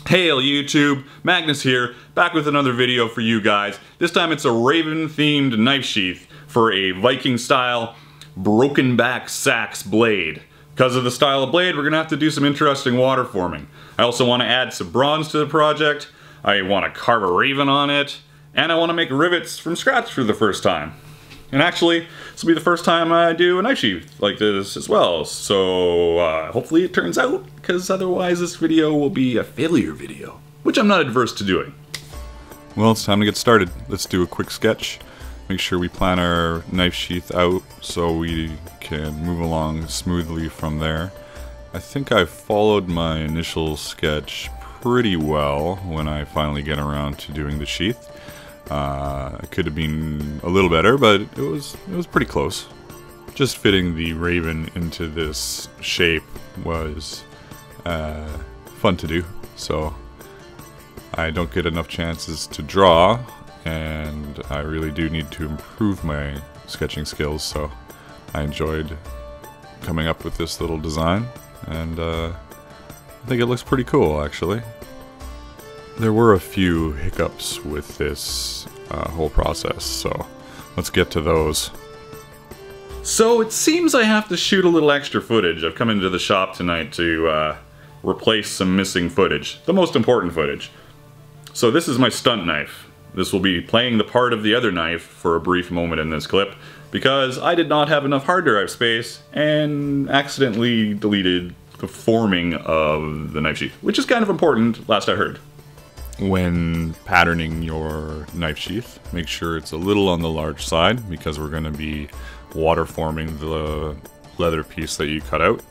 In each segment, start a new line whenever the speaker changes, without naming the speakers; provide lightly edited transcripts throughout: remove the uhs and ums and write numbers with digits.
Hail YouTube, Magnus here, back with another video for you guys. This time it's a Raven themed knife sheath for a Viking style broken back Saex blade. Because of the style of blade, we're going to have to do some interesting water forming. I also want to add some bronze to the project, I want to carve a raven on it, and I want to make rivets from scratch for the first time. And actually, this will be the first time I do a knife sheath like this as well, so hopefully it turns out, because otherwise this video will be a failure video, which I'm not adverse to doing. Well, it's time to get started. Let's do a quick sketch. Make sure we plan our knife sheath out so we can move along smoothly from there. I think I followed my initial sketch pretty well when I finally get around to doing the sheath. It could have been a little better, but it was pretty close. Just fitting the raven into this shape was fun to do, so I don't get enough chances to draw, and I really do need to improve my sketching skills, so I enjoyed coming up with this little design, and I think it looks pretty cool, actually. There were a few hiccups with this whole process, so let's get to those. So it seems I have to shoot a little extra footage. I've come into the shop tonight to replace some missing footage, the most important footage. So this is my stunt knife. This will be playing the part of the other knife for a brief moment in this clip, because I did not have enough hard drive space and accidentally deleted the forming of the knife sheath, which is kind of important, last I heard. When patterning your knife sheath, make sure it's a little on the large side, because we're going to be water forming the leather piece that you cut out,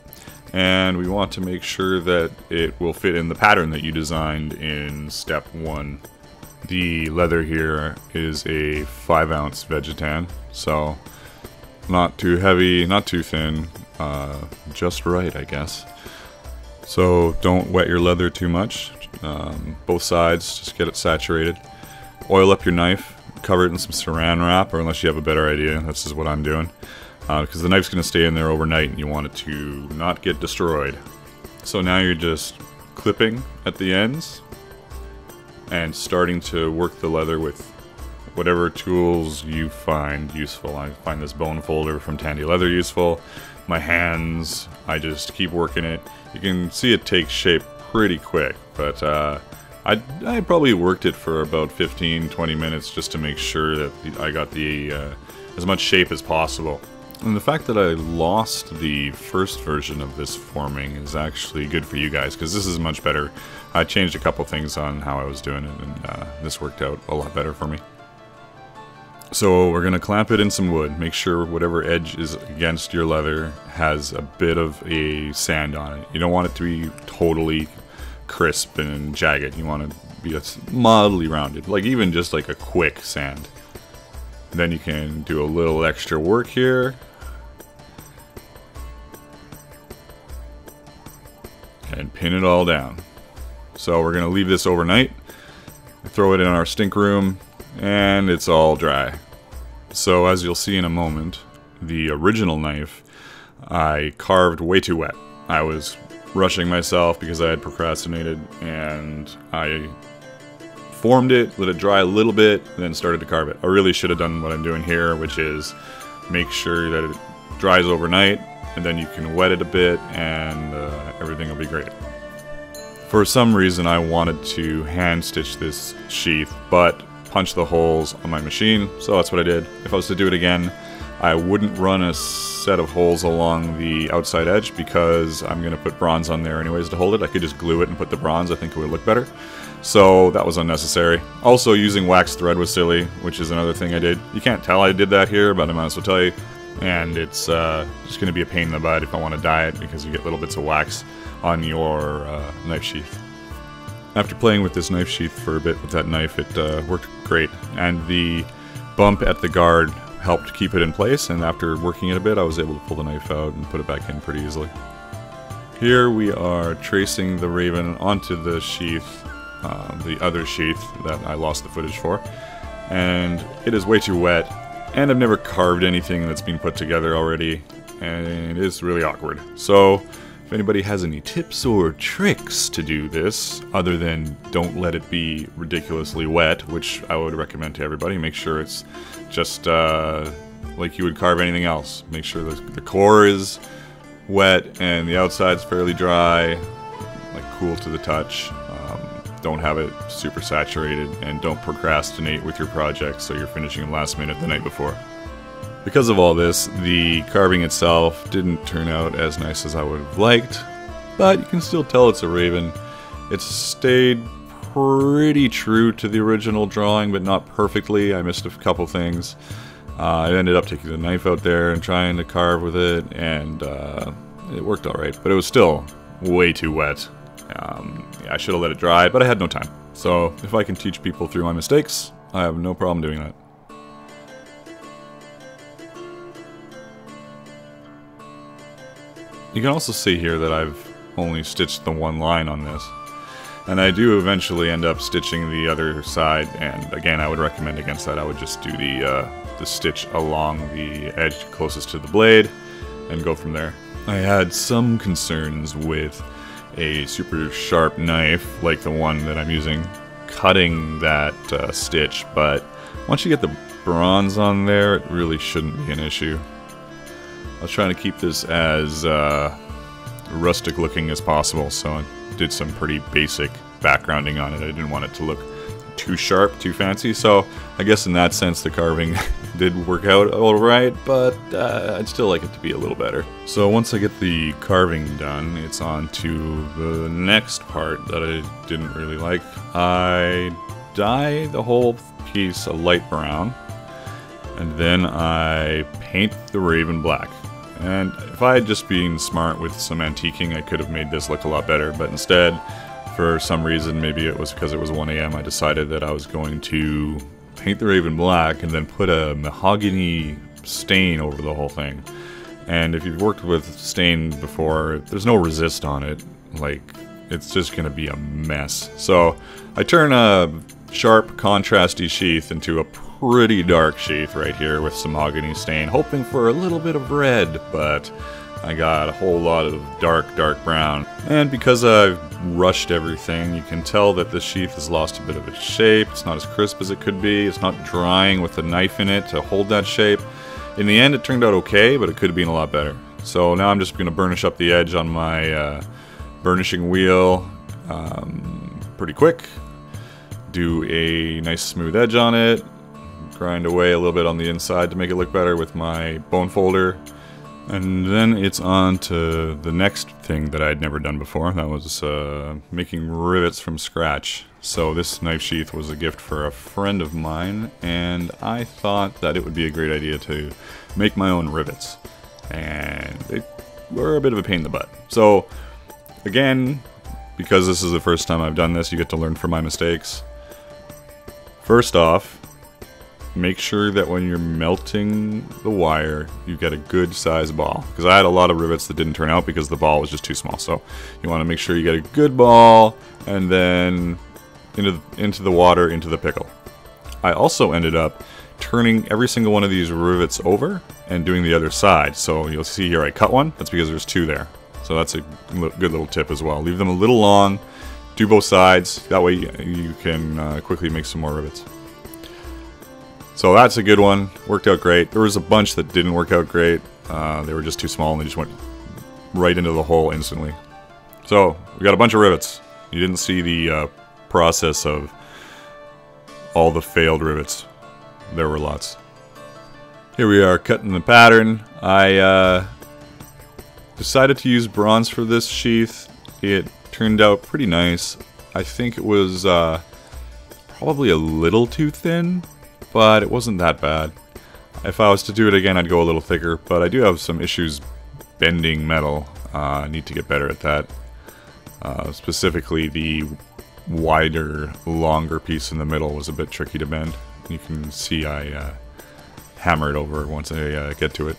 and we want to make sure that it will fit in the pattern that you designed in step 1. The leather here is a 5-ounce Vegetan, so not too heavy, not too thin, just right, I guess. So don't wet your leather too much. Both sides, just get it saturated. Oil up your knife, cover it in some saran wrap, or unless you have a better idea, this is what I'm doing. Because the knife's going to stay in there overnight and you want it to not get destroyed. So now you're just clipping at the ends and starting to work the leather with whatever tools you find useful. I find this bone folder from Tandy Leather useful. My hands, I just keep working it. You can see it take shape pretty quick, but I probably worked it for about 15-20 minutes just to make sure that I got the as much shape as possible. And the fact that I lost the first version of this forming is actually good for you guys, because this is much better. I changed a couple things on how I was doing it, and this worked out a lot better for me. So we're going to clamp it in some wood. Make sure whatever edge is against your leather has a bit of a sand on it. You don't want it to be totally crisp and jagged. You want to be mildly rounded, like even just like a quick sand. Then you can do a little extra work here. And pin it all down. So we're going to leave this overnight, throw it in our stink room, and it's all dry. So as you'll see in a moment, the original knife I carved way too wet. I was rushing myself because I had procrastinated, and I formed it, let it dry a little bit, and then started to carve it. I really should have done what I'm doing here, which is make sure that it dries overnight, and then you can wet it a bit, and everything will be great. For some reason I wanted to hand stitch this sheath, but punch the holes on my machine, so that's what I did. If I was to do it again, I wouldn't run a set of holes along the outside edge, because I'm going to put bronze on there anyways to hold it. I could just glue it and put the bronze. I think it would look better. So that was unnecessary. Also, using wax thread was silly, which is another thing I did. You can't tell I did that here, but I might as well tell you. And it's just going to be a pain in the butt if I want to dye it, because you get little bits of wax on your knife sheath. After playing with this knife sheath for a bit with that knife, it worked great. And the bump at the guard helped keep it in place, and after working it a bit, I was able to pull the knife out and put it back in pretty easily. Here we are tracing the raven onto the sheath, the other sheath that I lost the footage for, and it is way too wet, and I've never carved anything that's been put together already, and it is really awkward. So If anybody has any tips or tricks to do this, other than don't let it be ridiculously wet, which I would recommend to everybody, make sure it's just like you would carve anything else. Make sure the core is wet and the outside's fairly dry, like cool to the touch. Don't have it super saturated, and don't procrastinate with your projects so you're finishing them last minute the night before. Because of all this, the carving itself didn't turn out as nice as I would have liked, but you can still tell it's a raven. It's stayed pretty true to the original drawing, but not perfectly. I missed a couple things. I ended up taking the knife out there and trying to carve with it, and it worked alright, but it was still way too wet. I should have let it dry, but I had no time. So if I can teach people through my mistakes, I have no problem doing that. You can also see here that I've only stitched the one line on this. And I do eventually end up stitching the other side, and again, I would recommend against that. I would just do the stitch along the edge closest to the blade and go from there. I had some concerns with a super sharp knife like the one that I'm using cutting that stitch, but once you get the bronze on there, it really shouldn't be an issue. I was trying to keep this as rustic looking as possible, so I did some pretty basic backgrounding on it. I didn't want it to look too sharp, too fancy, so I guess in that sense the carving did work out alright, but I'd still like it to be a little better. So once I get the carving done, it's on to the next part that I didn't really like. I dye the whole piece a light brown, and then I paint the raven black. And if I had just been smart with some antiquing, I could have made this look a lot better, but instead, for some reason, maybe it was because it was 1 AM, I decided that I was going to paint the raven black and then put a mahogany stain over the whole thing. And if you've worked with stain before, there's no resist on it. Like, it's just going to be a mess. So I turn a sharp, contrasty sheath into a pretty dark sheath right here with some mahogany stain, hoping for a little bit of red, but I got a whole lot of dark brown. And because I've rushed everything, you can tell that the sheath has lost a bit of its shape. It's not as crisp as it could be. It's not drying with a knife in it to hold that shape. In the end, it turned out okay, but it could have been a lot better. So now I'm just going to burnish up the edge on my burnishing wheel pretty quick. Do a nice smooth edge on it. Grind away a little bit on the inside to make it look better with my bone folder. And then it's on to the next thing that I'd never done before. That was making rivets from scratch. So this knife sheath was a gift for a friend of mine, and I thought that it would be a great idea to make my own rivets. And they were a bit of a pain in the butt. So again, because this is the first time I've done this, you get to learn from my mistakes. First off, make sure that when you're melting the wire, you get a good size ball. Because I had a lot of rivets that didn't turn out because the ball was just too small. So you want to make sure you get a good ball, and then into the water, into the pickle. I also ended up turning every single one of these rivets over and doing the other side. So you'll see here I cut one. That's because there's two there. So that's a good little tip as well. Leave them a little long. Do both sides. That way you can quickly make some more rivets. So that's a good one. Worked out great. There was a bunch that didn't work out great. They were just too small and they just went right into the hole instantly. So we got a bunch of rivets. You didn't see the process of all the failed rivets. There were lots. Here we are cutting the pattern. I decided to use bronze for this sheath. It turned out pretty nice. I think it was probably a little too thin, but it wasn't that bad. If I was to do it again, I'd go a little thicker, but I do have some issues bending metal. I need to get better at that. Specifically, the wider, longer piece in the middle was a bit tricky to bend. You can see I hammer it over once I get to it.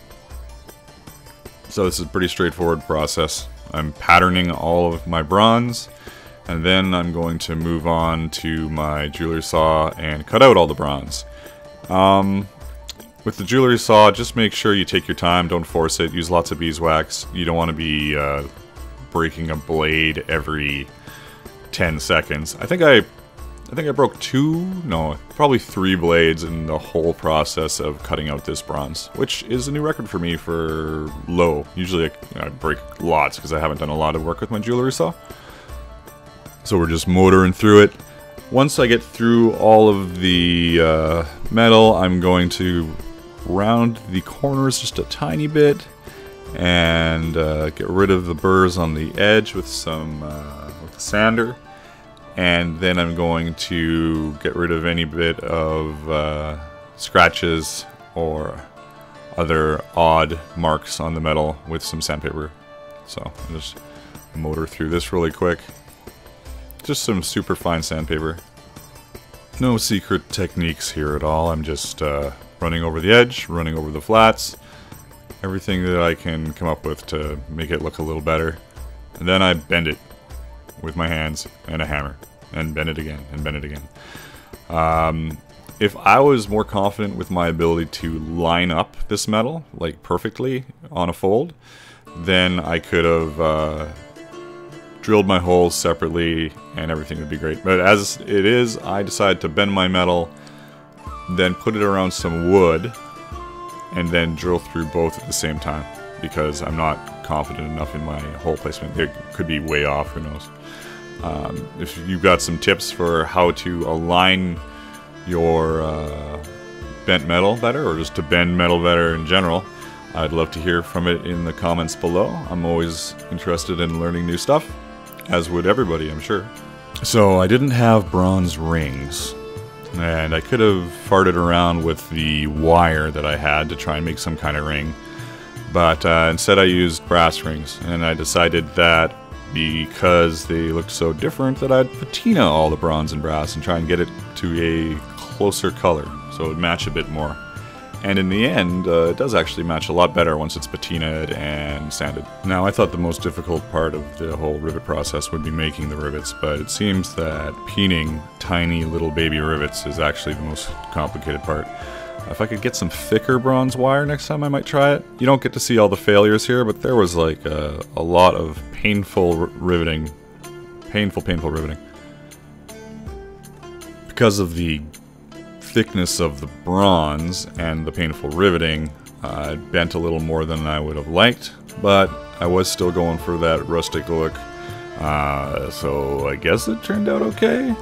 So this is a pretty straightforward process. I'm patterning all of my bronze, and then I'm going to move on to my jewelry saw and cut out all the bronze. With the jewelry saw, just make sure you take your time, don't force it, use lots of beeswax. You don't want to be breaking a blade every 10 seconds. I think I broke probably 3 blades in the whole process of cutting out this bronze, which is a new record for me for low. Usually I break lots because I haven't done a lot of work with my jewelry saw. So we're just motoring through it. Once I get through all of the metal, I'm going to round the corners just a tiny bit and get rid of the burrs on the edge with some with the sander. And then I'm going to get rid of any bit of scratches or other odd marks on the metal with some sandpaper. So I'll just motor through this really quick. Just some super fine sandpaper. No secret techniques here at all. I'm just running over the edge, running over the flats. Everything that I can come up with to make it look a little better. And then I bend it with my hands and a hammer. And bend it again, and bend it again. If I was more confident with my ability to line up this metal, like perfectly on a fold, then I could have drilled my holes separately and everything would be great. But as it is, I decided to bend my metal, then put it around some wood, and then drill through both at the same time, because I'm not confident enough in my hole placement. It could be way off, who knows. If you've got some tips for how to align your bent metal better, or just to bend metal better in general, I'd love to hear from it in the comments below. I'm always interested in learning new stuff, as would everybody, I'm sure. So I didn't have bronze rings, and I could have farted around with the wire that I had to try and make some kind of ring, but instead I used brass rings, and I decided that because they looked so different that I'd patina all the bronze and brass and try and get it to a closer color so it would match a bit more. And in the end, it does actually match a lot better once it's patinaed and sanded. Now, I thought the most difficult part of the whole rivet process would be making the rivets, but it seems that peening tiny little baby rivets is actually the most complicated part. If I could get some thicker bronze wire next time, I might try it. You don't get to see all the failures here, but there was like a lot of painful riveting. Painful riveting. Because of the thickness of the bronze and the painful riveting, it bent a little more than I would have liked, but I was still going for that rustic look. So I guess it turned out okay.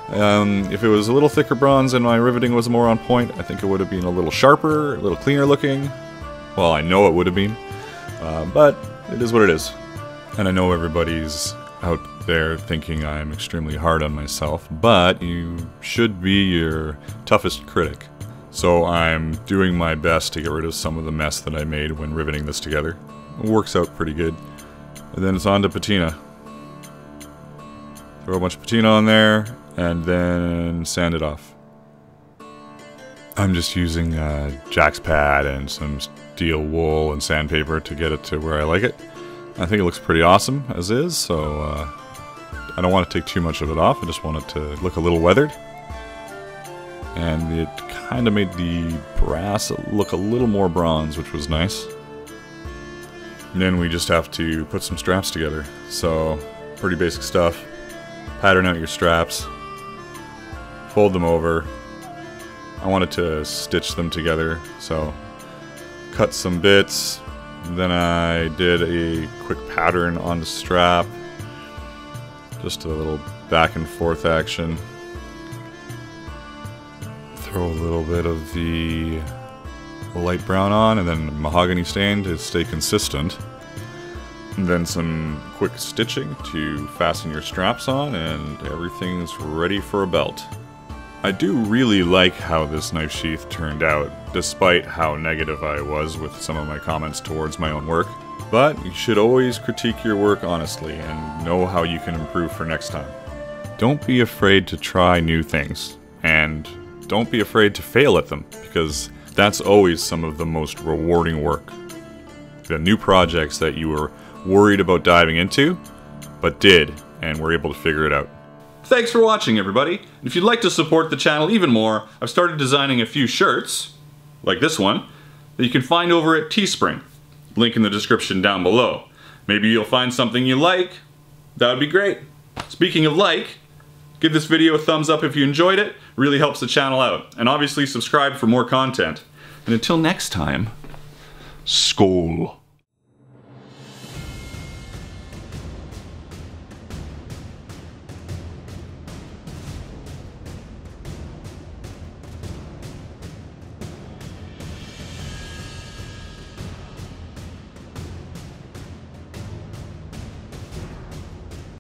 If it was a little thicker bronze and my riveting was more on point, I think it would have been a little sharper, a little cleaner looking. Well, I know it would have been, but it is what it is. And I know everybody's out there thinking I'm extremely hard on myself, but you should be your toughest critic. So I'm doing my best to get rid of some of the mess that I made when riveting this together. It works out pretty good. And then it's on to patina. Throw a bunch of patina on there, and then sand it off. I'm just using Jack's pad and some steel wool and sandpaper to get it to where I like it. I think it looks pretty awesome as is, so I don't want to take too much of it off. I just want it to look a little weathered. And it kind of made the brass look a little more bronze, which was nice. And then we just have to put some straps together. So, pretty basic stuff. Pattern out your straps. Fold them over. I wanted to stitch them together, so cut some bits. Then I did a quick pattern on the strap. Just a little back and forth action. Throw a little bit of the light brown on, and then mahogany stain to stay consistent. And then some quick stitching to fasten your straps on, and everything's ready for a belt. I do really like how this knife sheath turned out, despite how negative I was with some of my comments towards my own work. But you should always critique your work honestly and know how you can improve for next time. Don't be afraid to try new things, and don't be afraid to fail at them, because that's always some of the most rewarding work. The new projects that you were worried about diving into, but did, and were able to figure it out. Thanks for watching, everybody. If you'd like to support the channel even more, I've started designing a few shirts, like this one, that you can find over at Teespring. Link in the description down below. Maybe you'll find something you like. That would be great. Speaking of like, give this video a thumbs up if you enjoyed it. Really helps the channel out. And obviously subscribe for more content. And until next time, Skål.